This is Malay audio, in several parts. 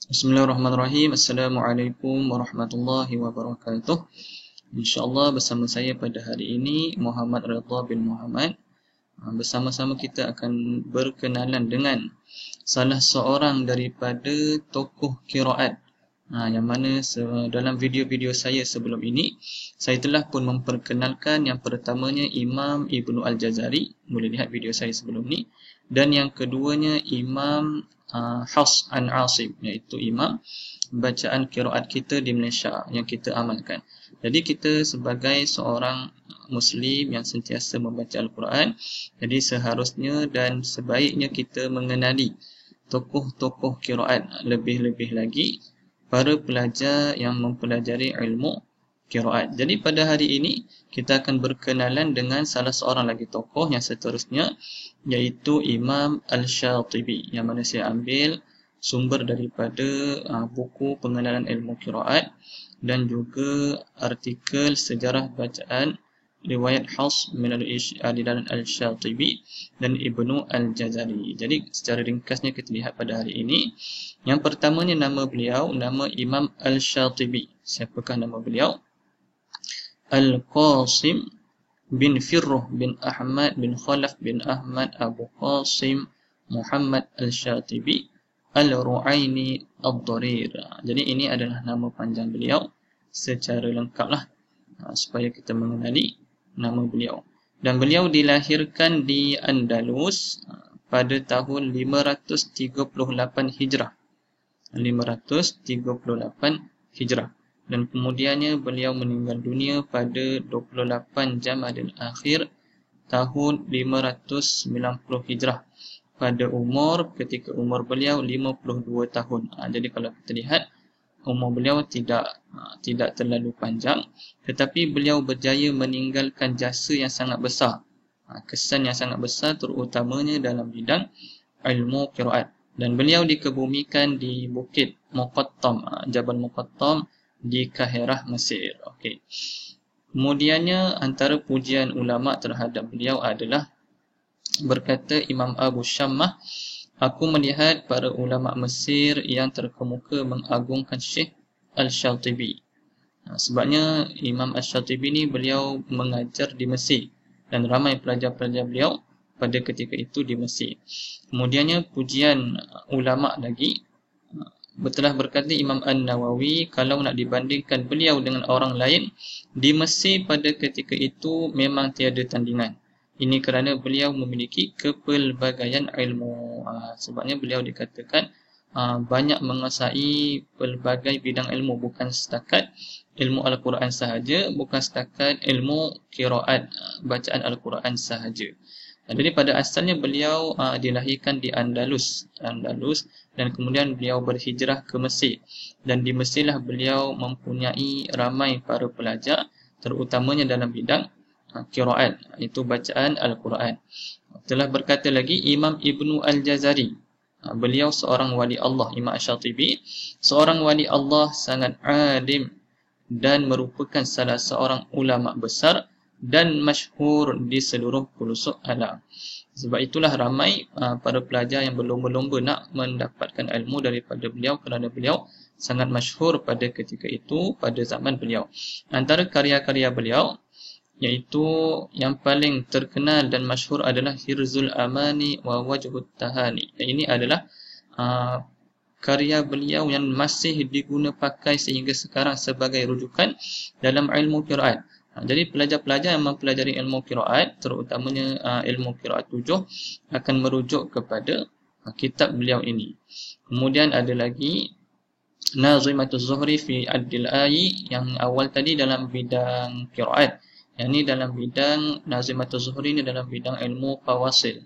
Bismillahirrahmanirrahim. Assalamualaikum warahmatullahi wabarakatuh. InsyaAllah bersama saya pada hari ini Muhammad Ridha bin Muhammad. Bersama-sama kita akan berkenalan dengan salah seorang daripada tokoh qiraat. Yang mana dalam video-video saya sebelum ini, saya telah pun memperkenalkan yang pertamanya Imam Ibnu Al-Jazari. Boleh lihat video saya sebelum ni. Dan yang keduanya Imam Hafs an Asim, iaitu imam bacaan qiraat kita di Malaysia yang kita amalkan. Jadi kita sebagai seorang Muslim yang sentiasa membaca Al-Quran, jadi seharusnya dan sebaiknya kita mengenali tokoh-tokoh qiraat, lebih-lebih lagi para pelajar yang mempelajari ilmu qiraat. Jadi pada hari ini kita akan berkenalan dengan salah seorang lagi tokoh yang seterusnya, iaitu Imam Al-Shatibi, yang mana saya ambil sumber daripada buku pengenalan ilmu qiraat dan juga artikel sejarah bacaan riwayat Hafs melalui aliran Al-Shatibi dan Ibnu Al-Jazari. Jadi secara ringkasnya kita lihat pada hari ini. Yang pertamanya nama beliau, nama Imam Al-Shatibi. Siapakah nama beliau? Al-Qasim bin Firruh bin Ahmad bin Khalaf bin Ahmad Abu Qasim Muhammad Al-Shatibi Al-Ru'aini Ad-Darir. Jadi ini adalah nama panjang beliau secara lengkaplah, supaya kita mengenali nama beliau. Dan beliau dilahirkan di Andalus pada tahun 538 Hijrah. 538 Hijrah. Dan kemudiannya beliau meninggal dunia pada 28 Jamadil Akhir tahun 590 Hijrah pada ketika umur beliau 52 tahun. Jadi kalau kita lihat, umur beliau tidak terlalu panjang, tetapi beliau berjaya meninggalkan jasa yang sangat besar, kesan yang sangat besar, terutamanya dalam bidang ilmu qiraat. Dan beliau dikebumikan di Bukit Muqattam, Jabal Muqattam di Kahirah, Mesir. Okey. Kemudiannya antara pujian ulama terhadap beliau adalah, berkata Imam Abu Shammah, aku melihat para ulama Mesir yang terkemuka mengagungkan Syekh Al-Shatibi. Sebabnya Imam Al-Shatibi ni beliau mengajar di Mesir dan ramai pelajar-pelajar beliau pada ketika itu di Mesir. Kemudiannya pujian ulama lagi, telah berkata Imam An-Nawawi, kalau nak dibandingkan beliau dengan orang lain di Mesir pada ketika itu memang tiada tandingan. Ini kerana beliau memiliki kepelbagaian ilmu. Sebabnya beliau dikatakan banyak menguasai pelbagai bidang ilmu, bukan setakat ilmu Al-Quran sahaja, bukan setakat ilmu qiraat, bacaan Al-Quran sahaja. Jadi pada asalnya beliau dilahirkan di Andalus dan kemudian beliau berhijrah ke Mesir. Dan di Mesirlah beliau mempunyai ramai para pelajar, terutamanya dalam bidang qiraat, itu bacaan Al-Quran. Telah berkata lagi Imam Ibnu Al-Jazari, beliau seorang wali Allah, Imam Al-Shatibi, seorang wali Allah sangat alim dan merupakan salah seorang ulama besar dan masyhur di seluruh pelosok alam. Sebab itulah ramai para pelajar yang berlomba-lomba nak mendapatkan ilmu daripada beliau, kerana beliau sangat masyhur pada ketika itu, pada zaman beliau. Antara karya-karya beliau, iaitu yang paling terkenal dan masyhur adalah Hirzul Amani wa Wajhut Tahani. Ini adalah karya beliau yang masih diguna pakai sehingga sekarang sebagai rujukan dalam ilmu qiraat. Jadi pelajar-pelajar yang mempelajari ilmu qiraat, terutamanya ilmu qiraat 7, akan merujuk kepada kitab beliau ini. Kemudian ada lagi Nazimatul Zuhri fi Addil Ayi, yang awal tadi dalam bidang qiraat. Yang ini dalam bidang Nazimatul Zuhri ni dalam bidang ilmu fawasil.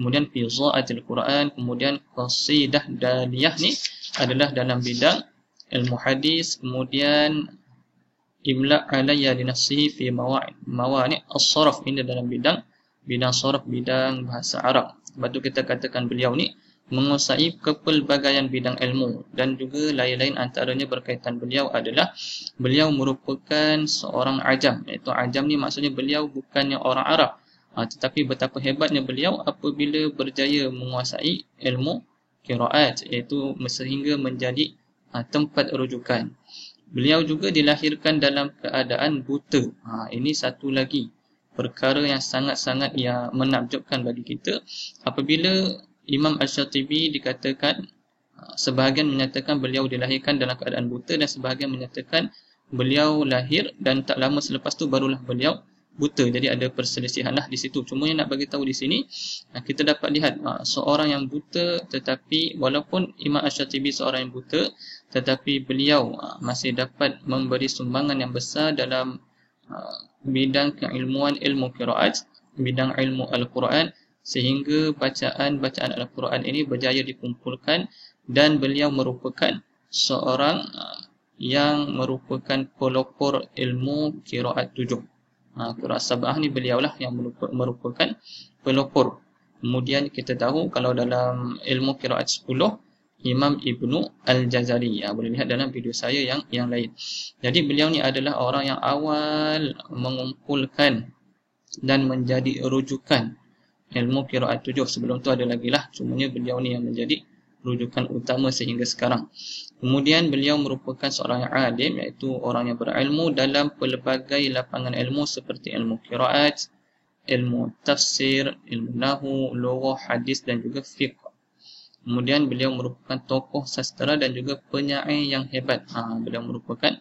Kemudian Fiza'atil Quran, kemudian Qasidah Daliyah ni adalah dalam bidang ilmu hadis. Kemudian Imla' alayya li nafsihi fi mawani' as-sarf, ini dalam bidang sarf, bidang bahasa Arab. Sebab tu kita katakan beliau ni menguasai kepelbagaian bidang ilmu. Dan juga lain-lain antaranya berkaitan beliau adalah beliau merupakan seorang ajam. Iaitu ajam ni maksudnya beliau bukannya orang Arab, tetapi betapa hebatnya beliau apabila berjaya menguasai ilmu qiraat, iaitu sehingga menjadi tempat rujukan. Beliau juga dilahirkan dalam keadaan buta. Ini satu lagi perkara yang sangat-sangat yang menakjubkan bagi kita. Apabila Imam Al-Syatibi dikatakan, sebahagian menyatakan beliau dilahirkan dalam keadaan buta dan sebahagian menyatakan beliau lahir dan tak lama selepas tu barulah beliau buta. Jadi ada perselisihan lah di situ. Cuma yang nak bagi tahu di sini, kita dapat lihat seorang yang buta, tetapi walaupun Imam Al-Syatibi seorang yang buta, tetapi beliau masih dapat memberi sumbangan yang besar dalam bidang keilmuan ilmu qiraat, bidang ilmu Al-Quran, sehingga bacaan-bacaan Al-Quran ini berjaya dikumpulkan dan beliau merupakan seorang yang merupakan pelopor ilmu qiraat 7. Qiraat sab'ah ni beliaulah yang merupakan pelopor. Kemudian kita tahu kalau dalam ilmu qiraat 10, Imam Ibnu Al-Jazari. Boleh lihat dalam video saya yang lain. Jadi beliau ni adalah orang yang awal mengumpulkan dan menjadi rujukan ilmu qiraat 7. Sebelum tu ada lagi lah, cumanya beliau ni yang menjadi rujukan utama sehingga sekarang. Kemudian beliau merupakan seorang yang alim, iaitu orang yang berilmu dalam pelbagai lapangan ilmu seperti ilmu qiraat, ilmu tafsir, ilmu nahwu, lughah, hadis dan juga fiqh. Kemudian beliau merupakan tokoh sastera dan juga penyair yang hebat. Beliau merupakan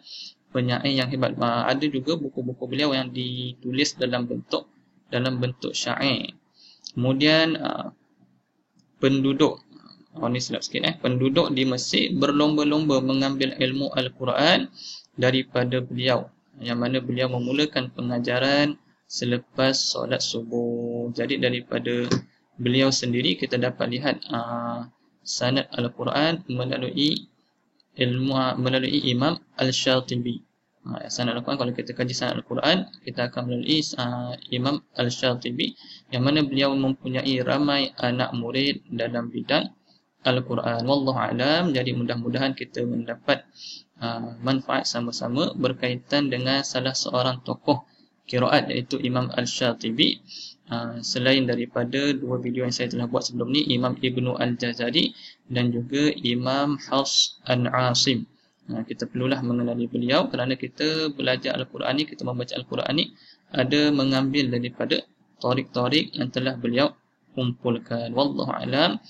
penyair yang hebat. Ada juga buku-buku beliau yang ditulis dalam bentuk syair. Kemudian penduduk penduduk di Mesir berlomba-lomba mengambil ilmu Al-Quran daripada beliau, yang mana beliau memulakan pengajaran selepas solat subuh. Jadi daripada beliau sendiri kita dapat lihat sanad Al-Quran melalui Imam Al-Syatibi. Sanad Al-Quran, kalau kita kaji sanad Al-Quran, kita akan melalui Imam Al-Syatibi, yang mana beliau mempunyai ramai anak murid dalam bidang Al-Quran. Wallahu a'lam. Jadi mudah-mudahan kita mendapat manfaat sama-sama berkaitan dengan salah seorang tokoh qiraat, iaitu Imam Al-Syatibi. Selain daripada dua video yang saya telah buat sebelum ni, Imam Ibnu Al-Jazari dan juga Imam Hafs An-Asim. Kita perlulah mengenali beliau, kerana kita belajar Al-Quran ni, kita membaca Al-Quran ni ada mengambil daripada tarik-tarik yang telah beliau kumpulkan. Wallahu a'lam.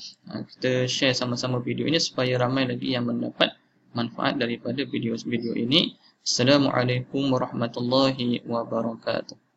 Kita share sama-sama video ini supaya ramai lagi yang mendapat manfaat daripada video-video ini. Assalamualaikum warahmatullahi wabarakatuh.